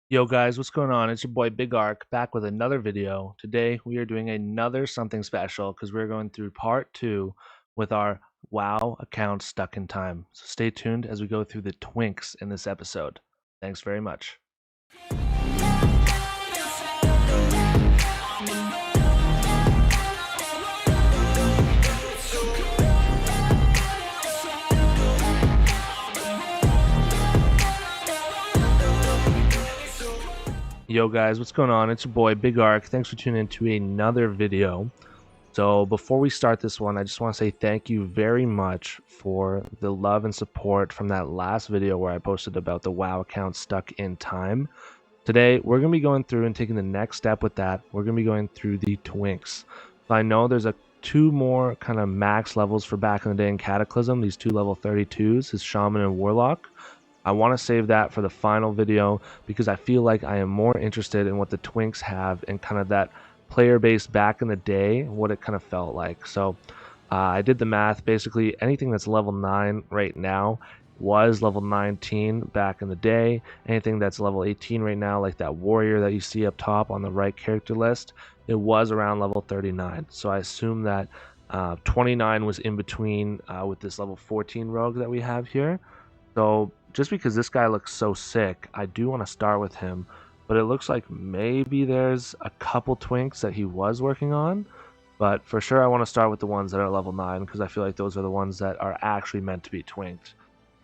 Yo guys, what's going on? It's your boy Big Arc back with another video. Today we are doing another something special because we're going through part 2 with our WoW account stuck in time. So stay tuned as we go through the twinks in this episode. Thanks very much. Yo guys, what's going on? It's your boy Big Arc. Thanks for tuning in to another video. So before we start this one, I just want to say thank you very much for the love and support from that last video where I posted about the WoW account stuck in time. Today, we're going to be going through and taking the next step with that. We're going to be going through the twinks. So I know there's two more kind of max levels for back in the day in Cataclysm, these two level 32s, his Shaman and Warlock. I want to save that for the final video because I feel like I am more interested in what the twinks have and kind of that player base back in the day, what it kind of felt like. So I did the math. Basically, anything that's level 9 right now was level 19 back in the day. Anything that's level 18 right now, like that warrior that you see up top on the right character list, it was around level 39. So I assume that 29 was in between with this level 14 rogue that we have here. So just because this guy looks so sick, I do want to start with him. But it looks like maybe there's a couple twinks that he was working on. But for sure, I want to start with the ones that are level 9 because I feel like those are the ones that are actually meant to be twinked.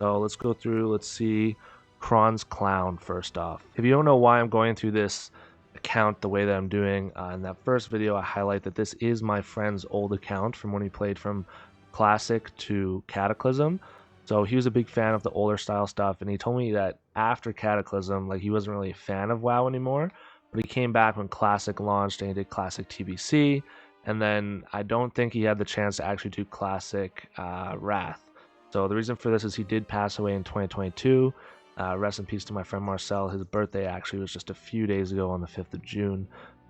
So let's go through, let's see Kron's Clown first off. If you don't know why I'm going through this account the way that I'm doing, in that first video I highlight that this is my friend's old account from when he played from Classic to Cataclysm. So he was a big fan of the older style stuff, and he told me that after Cataclysm, like he wasn't really a fan of WoW anymore, but he came back when Classic launched and he did Classic TBC, and then I don't think he had the chance to actually do Classic Wrath. So the reason for this is he did pass away in 2022. Rest in peace to my friend Marcel. His birthday actually was just a few days ago on the 5th of June.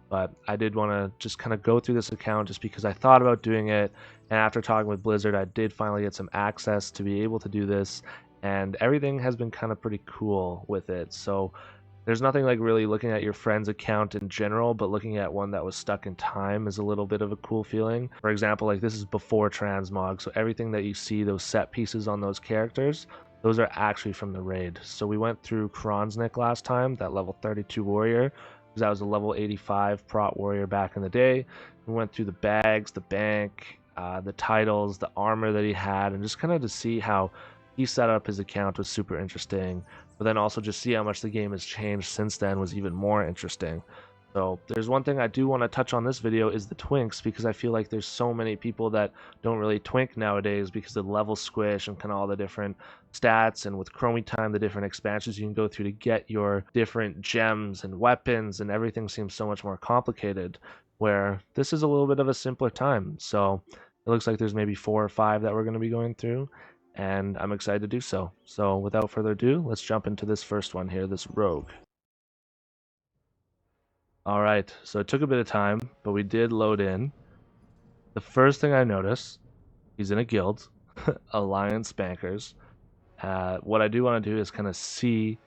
But I did want to just kind of go through this account just because I thought about doing it. And after talking with Blizzard, I did finally get some access to be able to do this. And everything has been kind of pretty cool with it. So there's nothing like really looking at your friend's account in general, but looking at one that was stuck in time is a little bit of a cool feeling. For example, like this is before transmog, so everything that you see, those set pieces on those characters, those are actually from the raid. So we went through Kronsnik last time, that level 32 warrior, because that was a level 85 prot warrior back in the day. We went through the bags, the bank, the titles, the armor that he had, and just kind of to see how he set up his account was super interesting. But then also just see how much the game has changed since then was even more interesting. So there's one thing I do want to touch on this video is the twinks, because I feel like there's so many people that don't really twink nowadays because of the level squish and kind of all the different stats, and with Chromie Time, the different expansions you can go through to get your different gems and weapons, and everything seems so much more complicated, where this is a little bit of a simpler time. So it looks like there's maybe 4 or 5 that we're going to be going through, and I'm excited to do so. So without further ado, let's jump into this first one here, this rogue. All right, so it took a bit of time, but we did load in. The first thing I noticed, he's in a guild, Alliance Bankers. What I do want to do is kind of see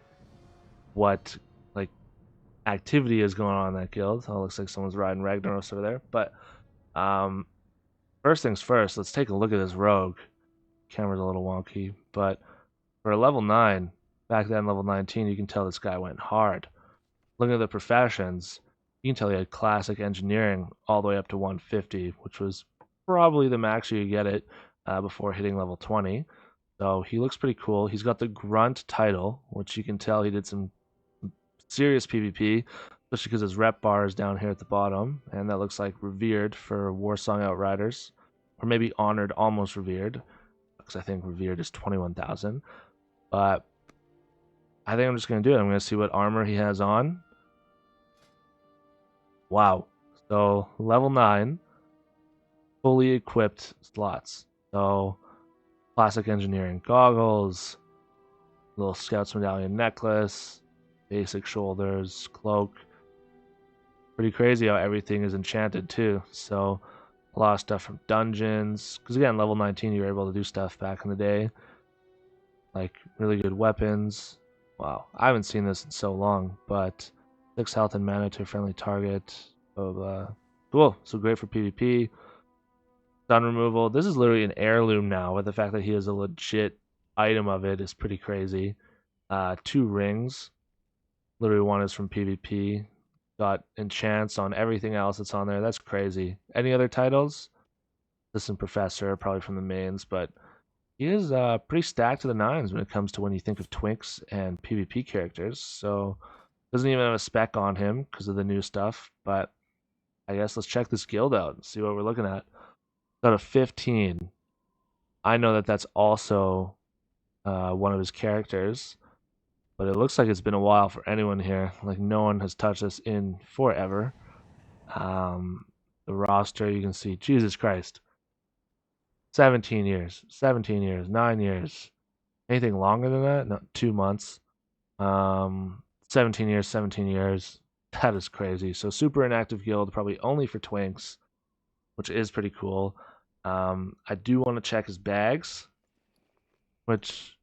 what like activity is going on in that guild. Oh, looks like someone's riding Ragnaros over there. But first things first, let's take a look at this rogue. Camera's a little wonky, but for a level 9, back then level 19, you can tell this guy went hard. Looking at the professions, you can tell he had classic engineering all the way up to 150, which was probably the max you could get it before hitting level 20. So he looks pretty cool. He's got the grunt title, which you can tell he did some serious PvP, especially because his rep bar is down here at the bottom, and that looks like revered for Warsong Outriders, or maybe honored, almost revered, because I think revered is 21,000. But I think I'm just going to do it. I'm going to see what armor he has on. Wow. So level 9, fully equipped slots. So classic engineering goggles, little Scout's medallion necklace, basic shoulders, cloak. Pretty crazy how everything is enchanted too. So a lot of stuff from dungeons. Because again, level 19, you were able to do stuff back in the day. Like really good weapons. Wow, I haven't seen this in so long, but 6 health and mana to a friendly target. Blah, blah, blah. Cool, so great for PvP. Stun removal. This is literally an heirloom now, but the fact that he has a legit item of it is pretty crazy. 2 rings. Literally one is from PvP. Got enchants on everything else that's on there. That's crazy. Any other titles? Assistant Professor, probably from the mains, but he is pretty stacked to the nines when it comes to when you think of twinks and PvP characters. So doesn't even have a spec on him because of the new stuff. But I guess let's check this guild out and see what we're looking at. Got a 15. I know that that's also one of his characters, but it looks like it's been a while for anyone here. Like no one has touched this in forever. Um, the roster, you can see, Jesus Christ, 17 years, 17 years, 9 years. Anything longer than that? No, 2 months. 17 years, 17 years. That is crazy. So super inactive guild, probably only for twinks, which is pretty cool. I do want to check his bags, which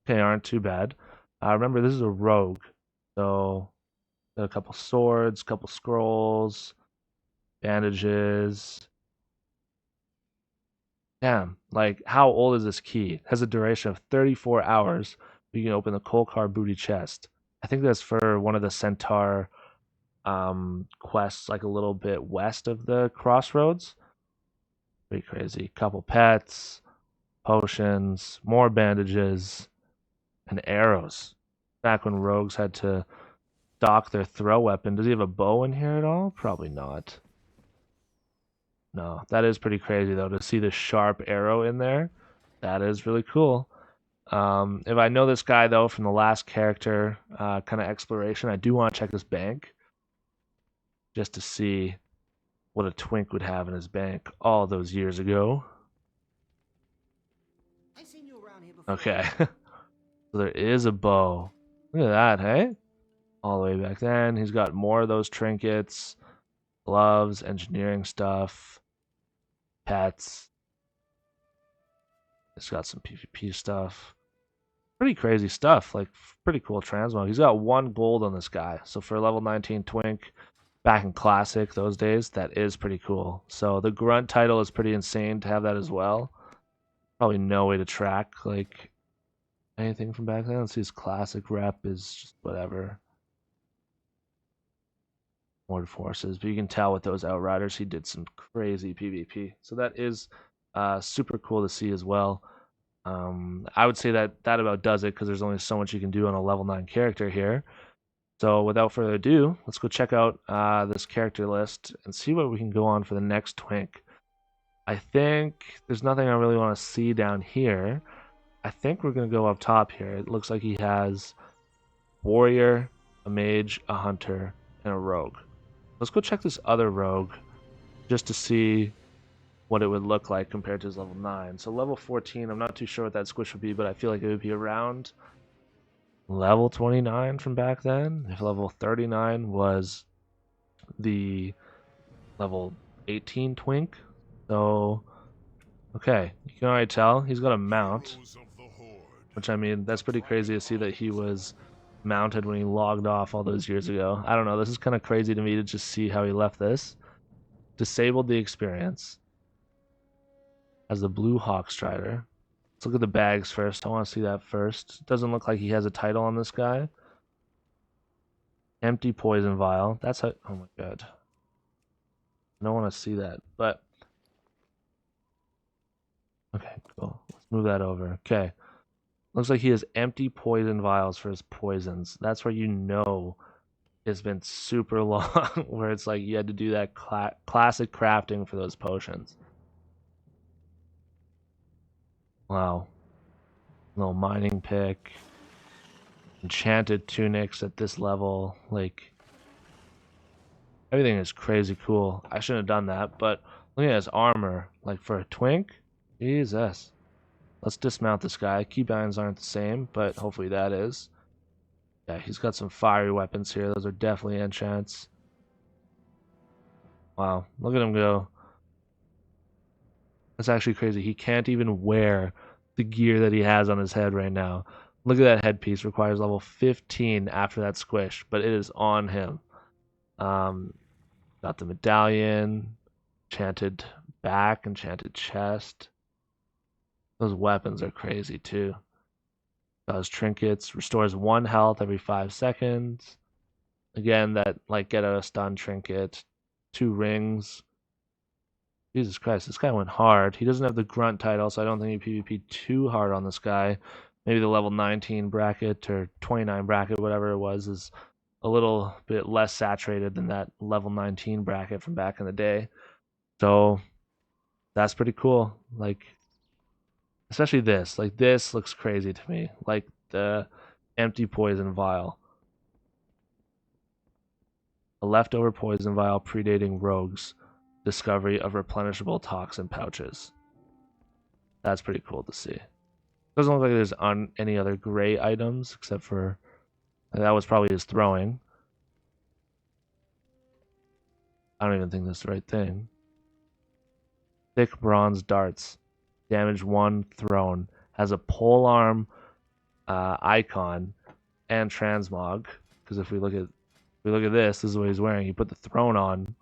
okay aren't too bad. Remember this is a rogue, so got a couple swords, couple scrolls, bandages. Damn, like how old is this key? It has a duration of 34 hours. You can open the Kolkar booty chest. I think that's for one of the centaur quests, like a little bit west of the crossroads. Pretty crazy. Couple pets, potions, more bandages, and arrows. Back when rogues had to dock their throw weapon. Does he have a bow in here at all? Probably not. No, that is pretty crazy though to see the sharp arrow in there. That is really cool. If I know this guy though from the last character kind of exploration, I do want to check this bank just to see what a twink would have in his bank all those years ago. Okay, so there is a bow. Look at that, hey? All the way back then. He's got more of those trinkets, gloves, engineering stuff, pets. He's got some PvP stuff. Pretty crazy stuff, like pretty cool transmog. He's got 1 gold on this guy. So for a level 19 twink, back in classic those days, that is pretty cool. So the grunt title is pretty insane to have that as well. Probably no way to track like anything from back then. Let's see, his classic rep is just whatever. Horde forces, but you can tell with those outriders he did some crazy PvP. So that is super cool to see as well. I would say that about does it because there's only so much you can do on a level 9 character here. So without further ado, let's go check out this character list and see what we can go on for the next twink. I think there's nothing I really want to see down here. I think we're going to go up top here. It looks like he has warrior, a mage, a hunter, and a rogue. Let's go check this other rogue just to see what it would look like compared to his level 9. So level 14, I'm not too sure what that squish would be, but I feel like it would be around level 29 from back then. If level 39 was the level 18 twink. So, okay, you can already tell he's got a mount, which I mean, that's pretty crazy to see that he was mounted when he logged off all those years ago. I don't know, this is kind of crazy to me to just see how he left this. Disabled the experience. As the Blue Hawk Strider. Let's look at the bags first. I want to see that first. Doesn't look like he has a title on this guy. Empty poison vial. That's how. Oh my god. I don't want to see that. But okay, cool. Let's move that over. Okay. Looks like he has empty poison vials for his poisons. That's where you know it's been super long, where it's like you had to do that classic crafting for those potions. Wow. Little mining pick. Enchanted tunics at this level. Like, everything is crazy cool. I shouldn't have done that, but look at his armor. Like, for a twink? Jesus. Let's dismount this guy. Keybinds aren't the same, but hopefully that is. Yeah, he's got some fiery weapons here. Those are definitely enchants. Wow, look at him go. That's actually crazy. He can't even wear the gear that he has on his head right now. Look at that headpiece. Requires level 15 after that squish, but it is on him. Um, got the medallion, enchanted back, enchanted chest. Those weapons are crazy too. Does trinkets, restores 1 health every 5 seconds. Again, that like get out of stun trinket. 2 rings. Jesus Christ, this guy went hard. He doesn't have the grunt title, so I don't think he PvP too hard on this guy. Maybe the level 19 bracket or 29 bracket, whatever it was, is a little bit less saturated than that level 19 bracket from back in the day. So that's pretty cool. Like, especially this. Like, this looks crazy to me. Like the empty poison vial. A leftover poison vial predating rogues. Discovery of replenishable toxin pouches. That's pretty cool to see. Doesn't look like there's on any other gray items except for that was probably his throwing. I don't even think that's the right thing. Thick bronze darts. Damage 1 thrown. Has a polearm icon and transmog. Because if we look at this is what he's wearing. You put the throne on.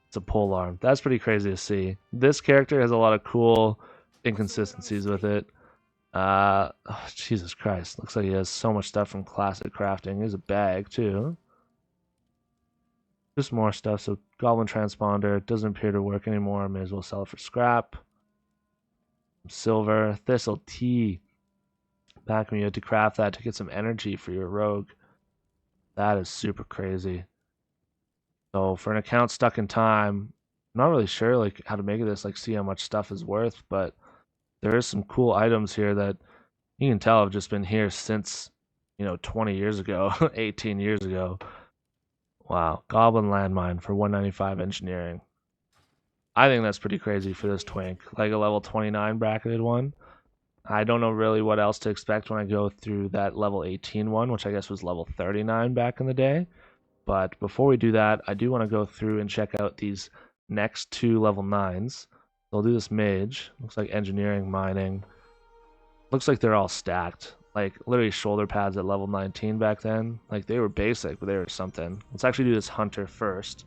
It's a polearm. That's pretty crazy to see. This character has a lot of cool inconsistencies with it. Oh, Jesus Christ. Looks like he has so much stuff from classic crafting. Here's a bag too. Just more stuff. So goblin transponder doesn't appear to work anymore. May as well sell it for scrap. Silver. Thistle tea. Back when you had to craft that to get some energy for your rogue. That is super crazy. So for an account stuck in time, I'm not really sure like how to make this, like see how much stuff is worth, but there is some cool items here that you can tell have just been here since 20 years ago, 18 years ago. Wow, goblin landmine for 195 engineering. I think that's pretty crazy for this twink, like a level 29 bracketed one. I don't know really what else to expect when I go through that level 18 one, which I guess was level 39 back in the day. But before we do that, I do want to go through and check out these next 2 level 9s. I'll do this mage. Looks like engineering, mining. Looks like they're all stacked. Like literally shoulder pads at level 19 back then. Like they were basic, but they were something. Let's actually do this hunter first.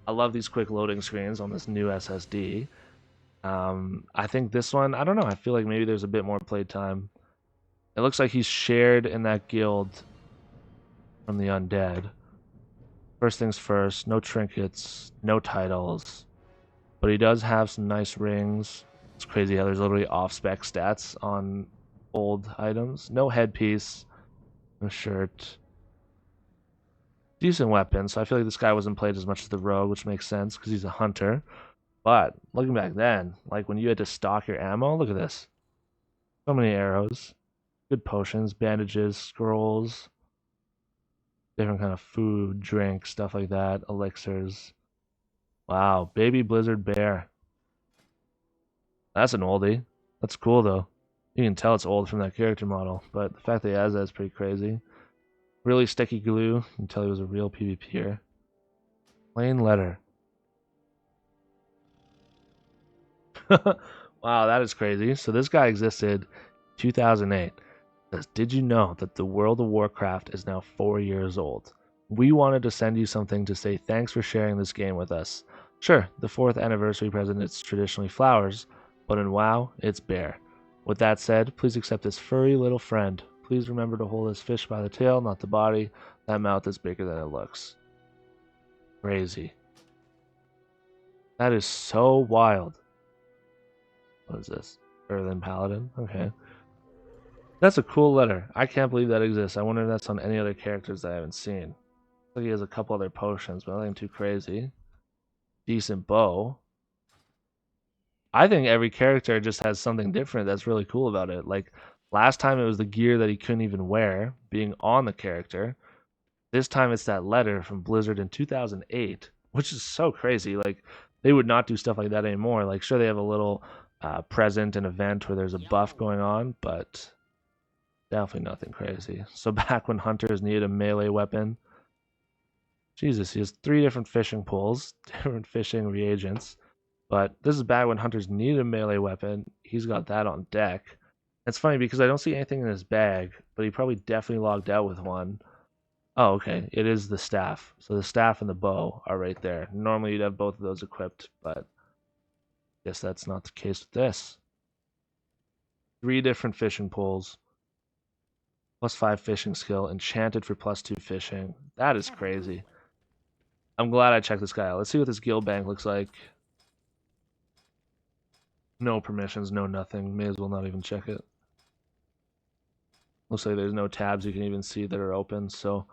I love these quick loading screens on this new SSD. I think this one, I don't know. I feel like maybe there's a bit more playtime. It looks like he's shared in that guild from the undead. First things first, no trinkets, no titles, but he does have some nice rings. It's crazy how there's literally off-spec stats on old items. No headpiece, no shirt. Decent weapon, so I feel like this guy wasn't played as much as the rogue, which makes sense because he's a hunter. But looking back then, like when you had to stock your ammo, look at this. So many arrows, good potions, bandages, scrolls, different kind of food, drink, stuff like that, elixirs. Wow, baby blizzard bear. That's an oldie. That's cool though. You can tell it's old from that character model, but the fact that he has that is pretty crazy. Really sticky glue. You can tell he was a real PvPer. Plain letter. Wow, that is crazy. So this guy existed 2008. Says, did you know that the World of Warcraft is now 4 years old? We wanted to send you something to say thanks for sharing this game with us. Sure, the 4th anniversary present is traditionally flowers, but in WoW, it's bear. With that said, please accept this furry little friend. Please remember to hold this fish by the tail, not the body. That mouth is bigger than it looks. Crazy. That is so wild. What is this? Earthen Paladin? Okay. That's a cool letter. I can't believe that exists. I wonder if that's on any other characters that I haven't seen. Looks like he has a couple other potions, but nothing too crazy. Decent bow. I think every character just has something different that's really cool about it. Like last time it was the gear that he couldn't even wear being on the character. This time it's that letter from Blizzard in 2008, which is so crazy. Like they would not do stuff like that anymore. Like sure they have a little present and event where there's a buff going on, but definitely nothing crazy. So back when hunters needed a melee weapon, Jesus, he has 3 different fishing poles, different fishing reagents. But this is bad when hunters needed a melee weapon. He's got that on deck. It's funny because I don't see anything in his bag, but he probably definitely logged out with one. Oh, okay. It is the staff. So the staff and the bow are right there. Normally you'd have both of those equipped, but I guess that's not the case with this. 3 different fishing poles. +5 fishing skill. Enchanted for +2 fishing. That is crazy. I'm glad I checked this guy out. Let's see what this guild bank looks like. No permissions, no nothing. May as well not even check it. Looks like there's no tabs you can even see that are open, so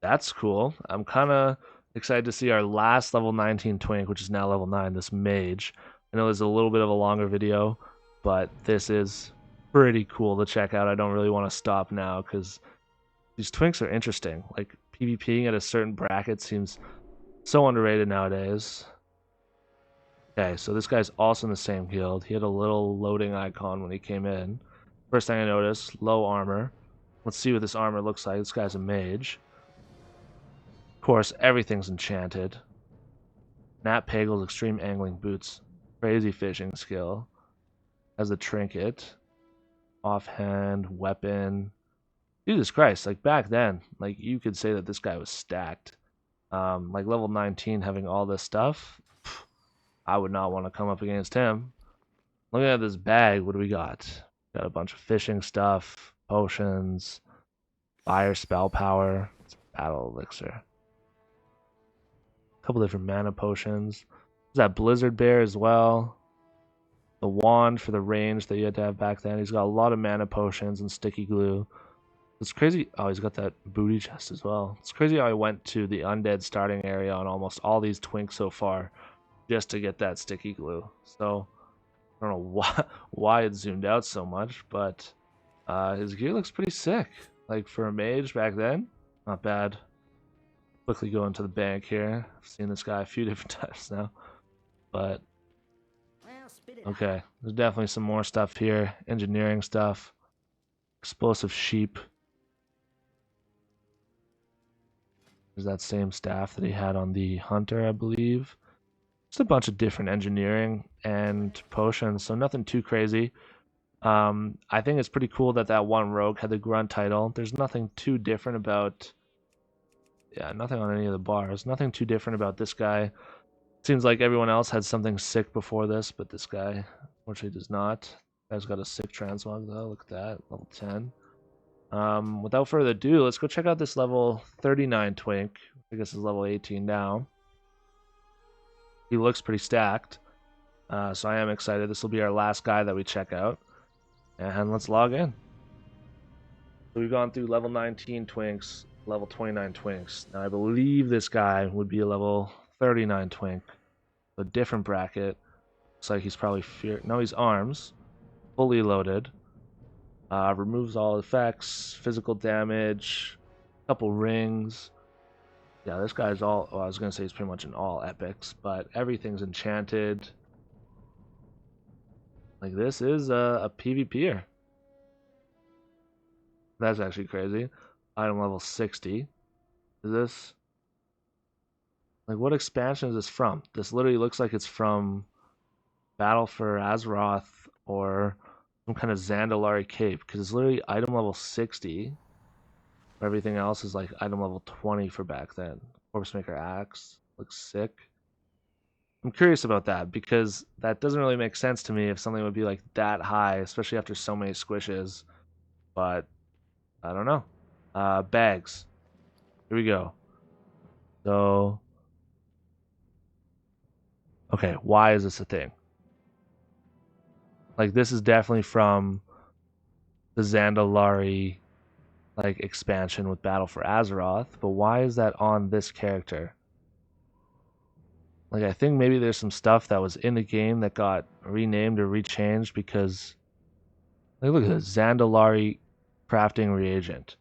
that's cool. I'm kind of excited to see our last level 19 twink, which is now level 9, this mage. I know there's a little bit of a longer video, but this is pretty cool to check out. I don't really want to stop now because these twinks are interesting. Like, PvPing at a certain bracket seems so underrated nowadays. Okay, so this guy's also in the same guild. He had a little loading icon when he came in. First thing I noticed, low armor. Let's see what this armor looks like. This guy's a mage. Of course, everything's enchanted. Nat Pagel's extreme angling boots. Crazy fishing skill. Has a trinket. Offhand, weapon. Jesus Christ, like back then, like you could say that this guy was stacked. Like level 19 having all this stuff. I would not want to come up against him. Looking at this bag, what do we got? Got a bunch of fishing stuff, potions, fire spell power, it's battle elixir. A couple different mana potions. There's that blizzard bear as well. The wand for the range that you had to have back then. He's got a lot of mana potions and sticky glue. It's crazy. Oh, he's got that booty chest as well. It's crazy how I went to the undead starting area on almost all these twinks so far just to get that sticky glue. So I don't know why it zoomed out so much, but his gear looks pretty sick. Like for a mage back then, not bad. Quickly go into the bank here. I've seen this guy a few different times now, but okay. There's definitely some more stuff here. Engineering stuff. Explosive sheep. There's that same staff that he had on the hunter, I believe. Just a bunch of different engineering and potions, so nothing too crazy. I think it's pretty cool that that one rogue had the grunt title. There's nothing too different about, yeah, nothing on any of the bars. Nothing too different about this guy. Seems like everyone else had something sick before this, but this guy unfortunately does not. Guy's got a sick transmog though. Look at that, level 10. Without further ado, let's go check out this level 39 twink. I guess is level 18 now. He looks pretty stacked, so I am excited. This will be our last guy that we check out, and let's log in. So we've gone through level 19 twinks, level 29 twinks. Now I believe this guy would be a level 39 twink, a different bracket. Looks like he's probably no, he's arms, fully loaded. Removes all effects, physical damage, couple rings. Yeah, this guy's all, well, I was going to say he's pretty much in all epics, but everything's enchanted. Like, this is a PvPer. That's actually crazy. Item level 60. Is this... Like, what expansion is this from? This literally looks like it's from Battle for Azeroth or some kind of Zandalari cape, because it's literally item level 60. Everything else is like item level 20 for back then. Corpse Maker Axe looks sick. I'm curious about that because that doesn't really make sense to me if something would be like that high, especially after so many squishes. But I don't know. Bags. Here we go. So, okay, why is this a thing? Like, this is definitely from the Zandalari like expansion with Battle for Azeroth, but why is that on this character? Like, I think maybe there's some stuff that was in the game that got renamed or rechanged because, like, look at this Zandalari crafting reagent.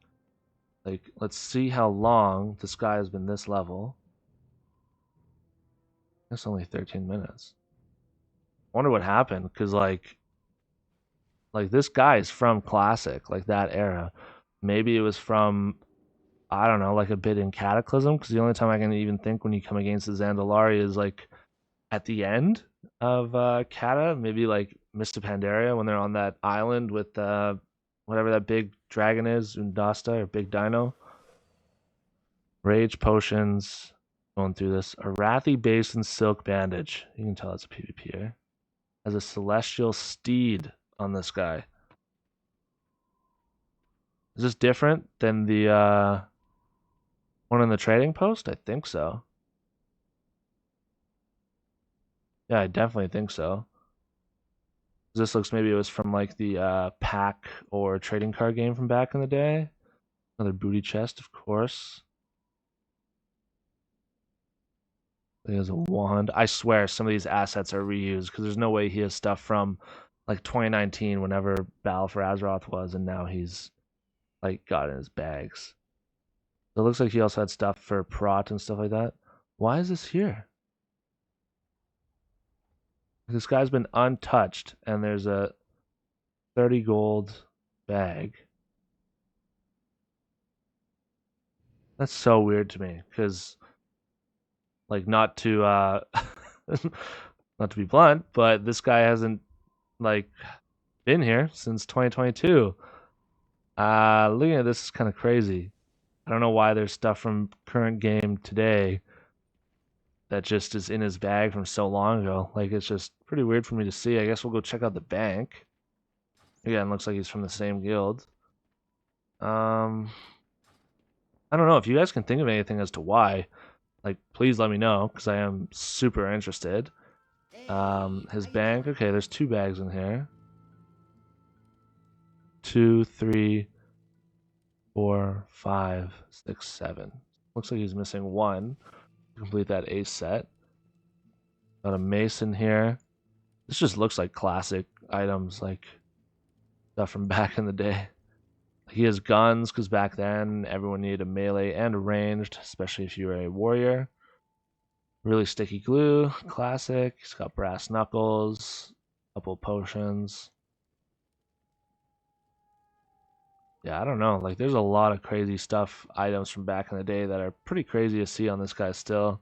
Like, let's see how long this guy has been this level. It's only 13 minutes. I wonder what happened because, like this guy is from Classic, like that era. Maybe it was from, I don't know, like a bit in Cataclysm, because the only time I can even think when you come against the Zandalari is like at the end of Cata, maybe like Mist of Pandaria when they're on that island with whatever that big dragon is, Undasta or Big Dino. Rage potions. Going through this. Arathi Basin Silk Bandage. You can tell it's a PvPer. Has a Celestial Steed on this guy. Is this different than the one in the trading post? I think so. Yeah, I definitely think so. This looks maybe it was from like the pack or trading card game from back in the day. Another booty chest, of course. He has a wand. I swear some of these assets are reused because there's no way he has stuff from like 2019 whenever Battle for Azeroth was, and now he's like got in his bags. So it looks like he also had stuff for Prot and stuff like that. Why is this here? This guy's been untouched, and there's a 30 gold bag. That's so weird to me, because like not to not to be blunt, but this guy hasn't like been here since 2022. Looking at this is kind of crazy. I don't know why there's stuff from current game today that just is in his bag from so long ago. Like, it's just pretty weird for me to see. I guess we'll go check out the bank. Again, looks like he's from the same guild. I don't know if you guys can think of anything as to why. Like, please let me know, because I am super interested. His bank. Okay, there's 2 bags in here. 2, 3, 4, 5, 6, 7. Looks like he's missing 1 to complete that ace set. Got a mason here. This just looks like classic items, like stuff from back in the day. He has guns because back then everyone needed a melee and a ranged, especially if you were a warrior. Really sticky glue, classic. He's got brass knuckles, couple potions. Yeah, I don't know. Like, there's a lot of crazy stuff, items from back in the day that are pretty crazy to see on this guy still.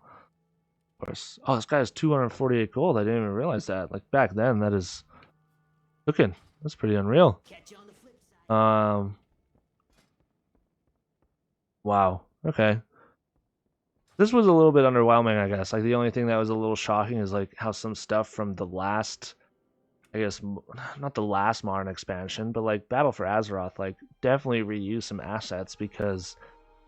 Of course. Oh, this guy has 248 gold. I didn't even realize that. Like, back then, that is cooking. That's pretty unreal. Wow. Okay. This was a little bit underwhelming, I guess. Like, the only thing that was a little shocking is like how some stuff from the last, I guess, not the last modern expansion, but like Battle for Azeroth, like definitely reuse some assets, because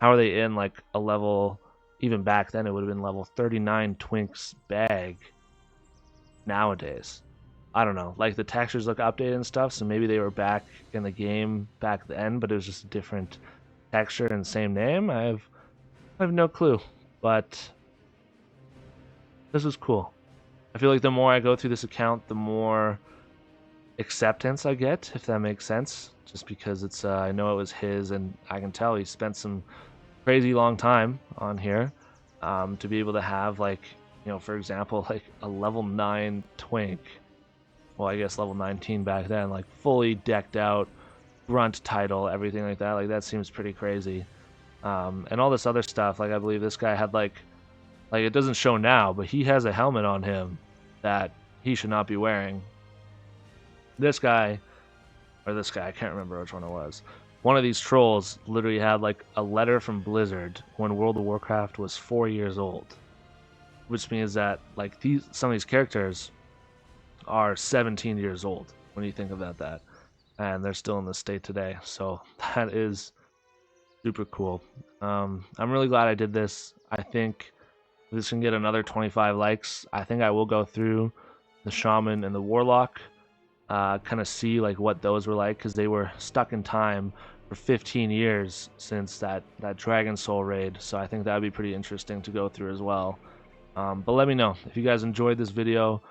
how are they in like a level, even back then it would have been level 39 Twink's bag nowadays? I don't know. Like, the textures look updated and stuff, so maybe they were back in the game back then, but it was just a different texture and same name. I have no clue, but this is cool. I feel like the more I go through this account, the more acceptance I get, if that makes sense. Just because it's I know it was his, and I can tell he spent some crazy long time on here, to be able to have, like, you know, for example, like a level 9 twink. Well, I guess level 19 back then, like fully decked out, grunt title, everything like that. Like, that seems pretty crazy. And all this other stuff, like I believe this guy had like it doesn't show now, but he has a helmet on him that he should not be wearing. This guy, I can't remember which one it was. One of these trolls literally had like a letter from Blizzard when World of Warcraft was 4 years old, which means that like some of these characters are 17 years old when you think about that, and they're still in the state today. So that is super cool. I'm really glad I did this. I think if this can get another 25 likes, I think I will go through the Shaman and the Warlock, kind of see like what those were like, because they were stuck in time for 15 years since that Dragon Soul raid. So I think that would be pretty interesting to go through as well. But let me know if you guys enjoyed this video.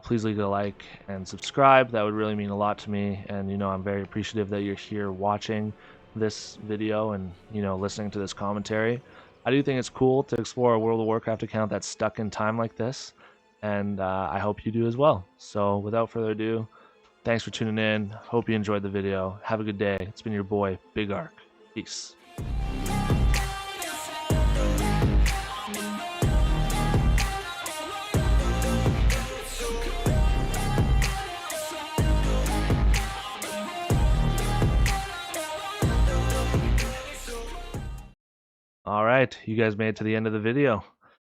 Please leave a like and subscribe. That would really mean a lot to me, and you know, I'm very appreciative that you're here watching this video and, you know, listening to this commentary. I do think it's cool to explore a World of Warcraft account that's stuck in time like this, and I hope you do as well. So without further ado, thanks for tuning in. Hope you enjoyed the video. Have a good day. It's been your boy, Big Arc. Peace. All right, you guys made it to the end of the video.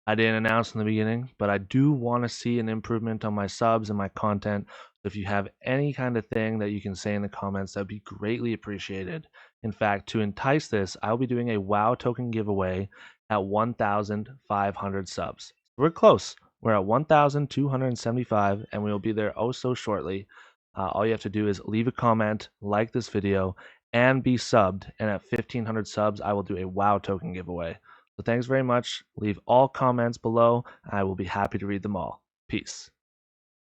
I didn't announce in the beginning, but I do want to see an improvement on my subs and my content. So if you have any kind of thing that you can say in the comments, that'd be greatly appreciated. In fact, to entice this, I'll be doing a WoW token giveaway at 1,500 subs. We're close. We're at 1,275, and we will be there oh so shortly. All you have to do is leave a comment, like this video, and be subbed. And at 1,500 subs, I will do a WoW token giveaway. So thanks very much. Leave all comments below. I will be happy to read them all. Peace.